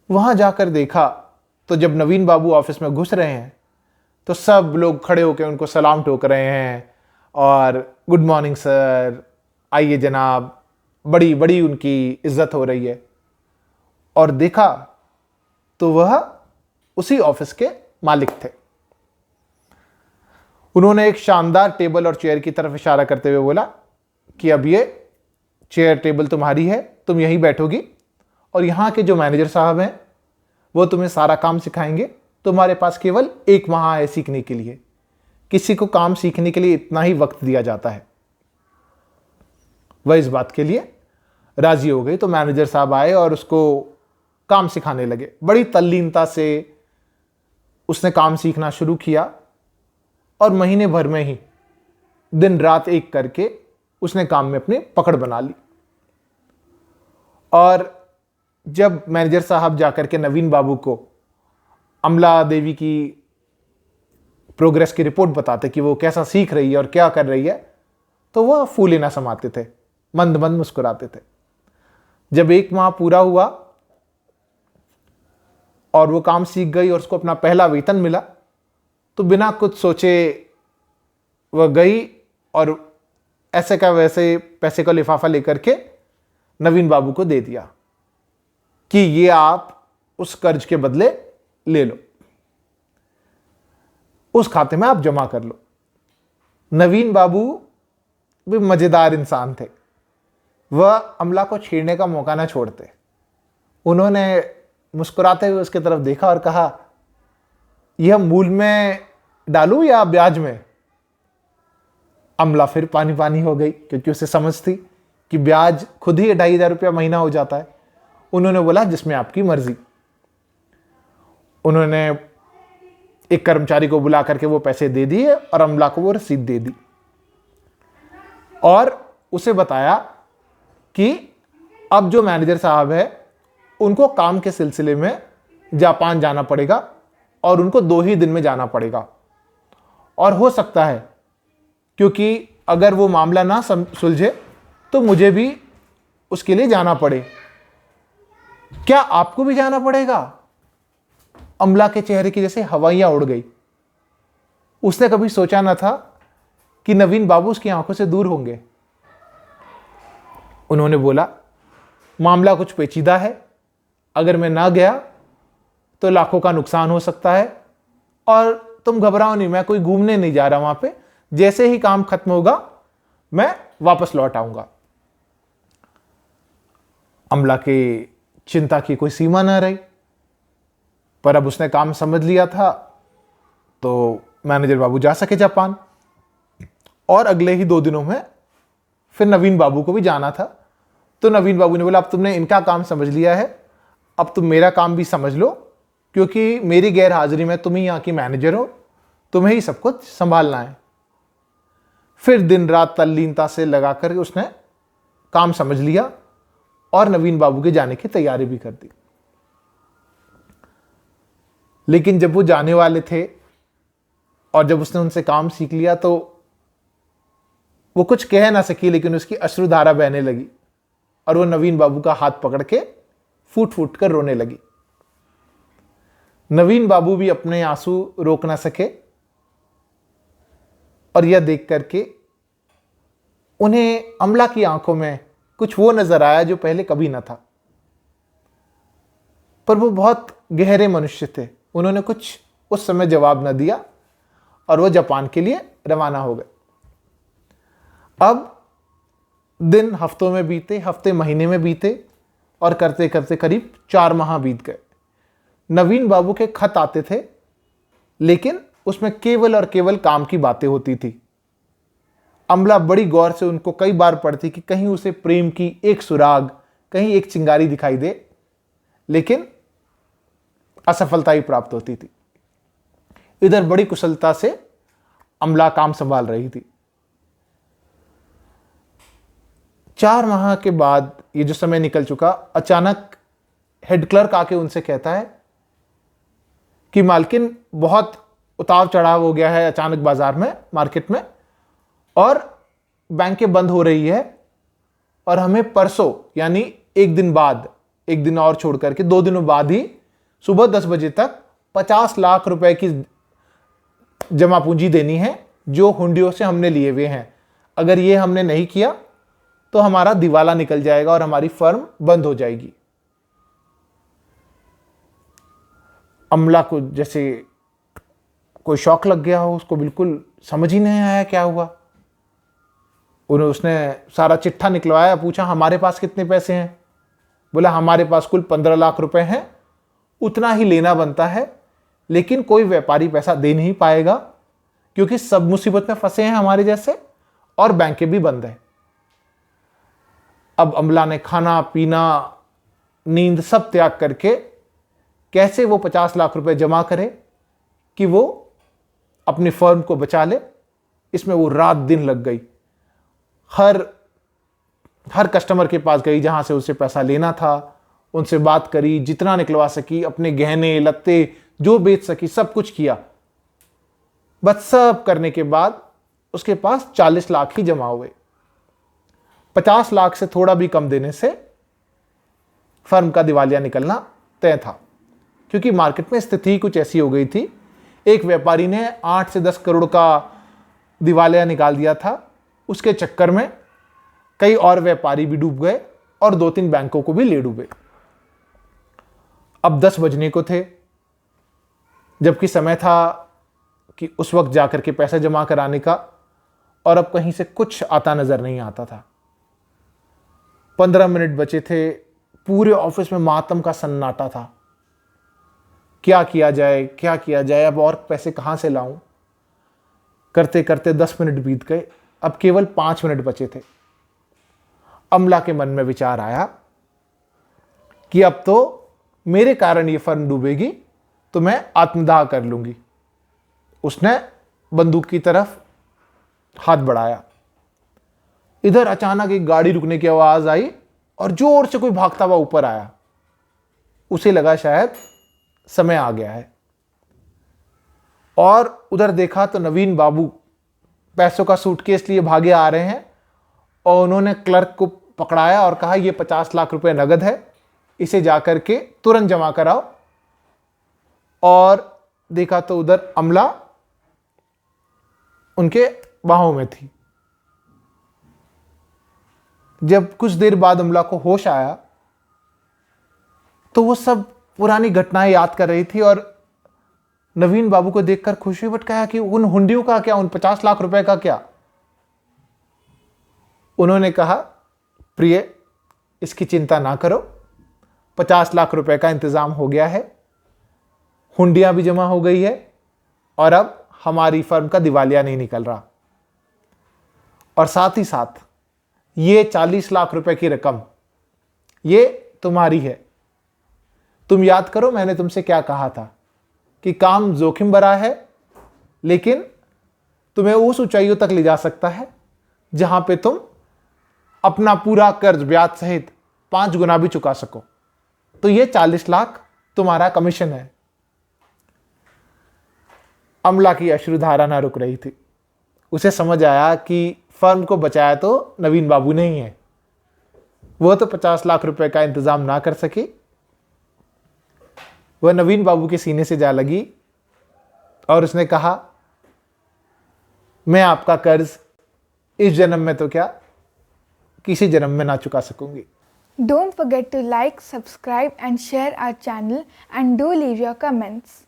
वहां जाकर देखा तो जब नवीन बाबू ऑफिस में घुस रहे हैं तो सब लोग खड़े होकर उनको सलाम ठोक रहे हैं और गुड मॉर्निंग सर, आइए जनाब, बड़ी बड़ी उनकी इज्जत हो रही है। और देखा तो वह उसी ऑफिस के मालिक थे। उन्होंने एक शानदार टेबल और चेयर की तरफ इशारा करते हुए बोला कि अब ये चेयर टेबल तुम्हारी है, तुम यहीं बैठोगी और यहां के जो मैनेजर साहब हैं वो तुम्हें सारा काम सिखाएंगे। तुम्हारे पास केवल 1 माह है सीखने के लिए। किसी को काम सीखने के लिए इतना ही वक्त दिया जाता है। वह इस बात के लिए राजी हो गई। तो मैनेजर साहब आए और उसको काम सिखाने लगे। बड़ी तल्लीनता से उसने काम सीखना शुरू किया और महीने भर में ही दिन रात एक करके उसने काम में अपनी पकड़ बना ली। और जब मैनेजर साहब जाकर के नवीन बाबू को अमला देवी की प्रोग्रेस की रिपोर्ट बताते कि वो कैसा सीख रही है और क्या कर रही है, तो वह फूले ना समाते थे, मंद मंद मुस्कुराते थे। जब 1 माह पूरा हुआ और वो काम सीख गई और उसको अपना पहला वेतन मिला तो बिना कुछ सोचे वह गई और ऐसे का वैसे पैसे का लिफाफा लेकर के नवीन बाबू को दे दिया कि ये आप उस कर्ज के बदले ले लो, उस खाते में आप जमा कर लो। नवीन बाबू भी मजेदार इंसान थे। वह अमला को छेड़ने का मौका ना छोड़ते। उन्होंने मुस्कुराते हुए उसकी तरफ देखा और कहा, यह मूल में डालूं या ब्याज में? अमला फिर पानी पानी हो गई क्योंकि उसे समझ थी कि ब्याज खुद ही 2,500 रुपया महीना हो जाता है। उन्होंने बोला, जिसमें आपकी मर्जी। उन्होंने एक कर्मचारी को बुला करके वो पैसे दे दिए और अमला को वो रसीद दे दी और उसे बताया कि अब जो मैनेजर साहब है उनको काम के सिलसिले में जापान जाना पड़ेगा और उनको 2 ही दिन में जाना पड़ेगा। और हो सकता है क्योंकि अगर वो मामला ना सुलझे तो मुझे भी उसके लिए जाना पड़े। क्या आपको भी जाना पड़ेगा? अमला के चेहरे की जैसे हवाइयां उड़ गई। उसने कभी सोचा ना था कि नवीन बाबू उसकी आंखों से दूर होंगे। उन्होंने बोला, मामला कुछ पेचीदा है, अगर मैं ना गया तो लाखों का नुकसान हो सकता है और तुम घबराओ नहीं, मैं कोई घूमने नहीं जा रहा वहां पे। जैसे ही काम खत्म होगा मैं वापस लौट आऊंगा। अमला की चिंता की कोई सीमा ना रही, पर अब उसने काम समझ लिया था तो मैनेजर बाबू जा सके जापान। और अगले ही 2 दिनों में फिर नवीन बाबू को भी जाना था। तो नवीन बाबू ने बोला, अब तुमने इनका काम समझ लिया है, अब तुम मेरा काम भी समझ लो, क्योंकि मेरी गैर हाजिरी में तुम ही यहाँ की मैनेजर हो, तुम्हें ही सब कुछ संभालना है। फिर दिन रात तल्लीनता से लगाकर उसने काम समझ लिया और नवीन बाबू के जाने की तैयारी भी कर दी। लेकिन जब वो जाने वाले थे और जब उसने उनसे काम सीख लिया तो वो कुछ कह ना सकी, लेकिन उसकी अश्रुधारा बहने लगी और वो नवीन बाबू का हाथ पकड़ के फूट फूट कर रोने लगी। नवीन बाबू भी अपने आंसू रोक ना सके और यह देख करके उन्हें अमला की आंखों में कुछ वो नजर आया जो पहले कभी ना था। पर वो बहुत गहरे मनुष्य थे। उन्होंने कुछ उस समय जवाब न दिया और वो जापान के लिए रवाना हो गए। अब दिन हफ्तों में बीते, हफ्ते महीने में बीते और करते करते करीब 4 माह बीत गए। नवीन बाबू के खत आते थे, लेकिन उसमें केवल और केवल काम की बातें होती थी। अमला बड़ी गौर से उनको कई बार पढ़ती कि कहीं उसे प्रेम की एक सुराग, कहीं एक चिंगारी दिखाई दे, लेकिन असफलता ही प्राप्त होती थी। इधर बड़ी कुशलता से अमला काम संभाल रही थी। 4 माह के बाद ये जो समय निकल चुका, अचानक हेड क्लर्क आके उनसे कहता है कि मालकिन, बहुत उतार चढ़ाव हो गया है अचानक बाजार में, मार्केट में, और बैंकें बंद हो रही है और हमें परसों यानी 1 दिन बाद, 1 दिन और छोड़ करके 2 दिनों बाद ही सुबह 10 बजे तक 50 लाख रुपए की जमा पूंजी देनी है जो हुंडियों से हमने लिए हुए हैं। अगर ये हमने नहीं किया तो हमारा दिवाला निकल जाएगा और हमारी फर्म बंद हो जाएगी। अमला को जैसे कोई शौक लग गया हो, उसको बिल्कुल समझ ही नहीं आया क्या हुआ। उसने सारा चिट्ठा निकलवाया, पूछा हमारे पास कितने पैसे हैं। बोला हमारे पास कुल 15 लाख रुपए हैं, उतना ही लेना बनता है, लेकिन कोई व्यापारी पैसा दे नहीं पाएगा क्योंकि सब मुसीबत में फंसे हैं हमारे जैसे और बैंकें भी बंद है। अब अमला ने खाना पीना नींद सब त्याग करके कैसे वो 50 लाख रुपए जमा करे कि वो अपनी फर्म को बचा ले, इसमें वो रात दिन लग गई। हर कस्टमर के पास गई जहां से उसे पैसा लेना था, उनसे बात करी, जितना निकलवा सकी, अपने गहने लत्ते जो बेच सकी सब कुछ किया। बस सब करने के बाद उसके पास 40 लाख ही जमा हुए। 50 लाख से थोड़ा भी कम देने से फर्म का दिवालिया निकलना तय था, क्योंकि मार्केट में स्थिति कुछ ऐसी हो गई थी। एक व्यापारी ने 8 से 10 करोड़ का दिवालिया निकाल दिया था। उसके चक्कर में कई और व्यापारी भी डूब गए और 2-3 बैंकों को भी ले डूबे। अब 10 बजने को थे, जबकि समय था कि उस वक्त जाकर के पैसे जमा कराने का, और अब कहीं से कुछ आता नजर नहीं आता था। 15 मिनट बचे थे, पूरे ऑफिस में मातम का सन्नाटा था। क्या किया जाए, क्या किया जाए, अब और पैसे कहां से लाऊं। करते करते 10 मिनट बीत गए, अब केवल 5 मिनट बचे थे। अमला के मन में विचार आया कि अब तो मेरे कारण ये फर्म डूबेगी, तो मैं आत्मदाह कर लूंगी। उसने बंदूक की तरफ हाथ बढ़ाया। इधर अचानक एक गाड़ी रुकने की आवाज आई और जोर से कोई भागता हुआ ऊपर आया। उसे लगा शायद समय आ गया है, और उधर देखा तो नवीन बाबू पैसों का सूटकेस लिए भागे आ रहे हैं, और उन्होंने क्लर्क को पकड़ाया और कहा यह 50 लाख रुपए नगद है, इसे जाकर के तुरंत जमा कराओ। और देखा तो उधर अमला उनके बाहों में थी। जब कुछ देर बाद अमला को होश आया तो वो सब पुरानी घटनाएं याद कर रही थी, और नवीन बाबू को देखकर खुशी हुई, बट कहा कि उन हुंडियों का क्या, उन 50 लाख रुपए का क्या। उन्होंने कहा प्रिय, इसकी चिंता ना करो, 50 लाख रुपए का इंतजाम हो गया है, हुंडियां भी जमा हो गई है, और अब हमारी फर्म का दिवालिया नहीं निकल रहा। और साथ ही साथ ये 40 लाख रुपए की रकम ये तुम्हारी है। तुम याद करो मैंने तुमसे क्या कहा था कि काम जोखिम भरा है, लेकिन तुम्हें उस ऊंचाइयों तक ले जा सकता है जहां पे तुम अपना पूरा कर्ज ब्याज सहित 5 गुना भी चुका सको। तो ये 40 लाख तुम्हारा कमीशन है। अमला की अश्रुधारा ना रुक रही थी। उसे समझ आया कि फर्म को बचाया तो नवीन बाबू नहीं है, वो तो 50 लाख रुपए का इंतजाम ना कर सकी। वह नवीन बाबू के सीने से जा लगी और उसने कहा, मैं आपका कर्ज इस जन्म में तो क्या, किसी जन्म में ना चुका सकूंगी। Don't forget to like, subscribe and share our channel, and do leave your comments.